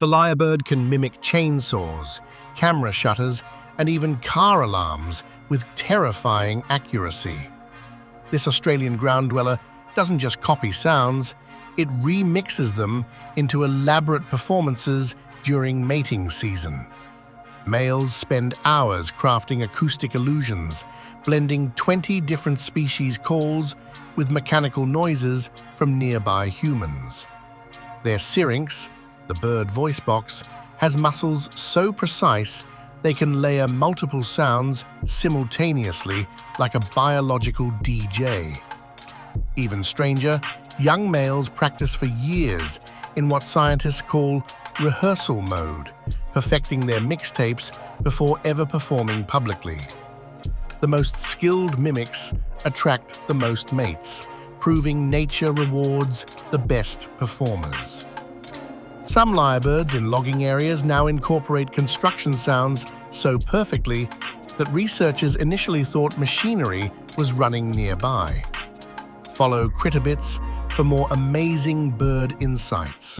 The lyrebird can mimic chainsaws, camera shutters, and even car alarms with terrifying accuracy. This Australian ground dweller doesn't just copy sounds, it remixes them into elaborate performances during mating season. Males spend hours crafting acoustic illusions, blending 20 different species calls with mechanical noises from nearby humans. Their syrinx, the bird voice box, has muscles so precise they can layer multiple sounds simultaneously like a biological DJ. Even stranger, young males practice for years in what scientists call rehearsal mode, perfecting their mixtapes before ever performing publicly. The most skilled mimics attract the most mates, proving nature rewards the best performers. Some lyrebirds in logging areas now incorporate construction sounds so perfectly that researchers initially thought machinery was running nearby. Follow Critterbits for more amazing bird insights.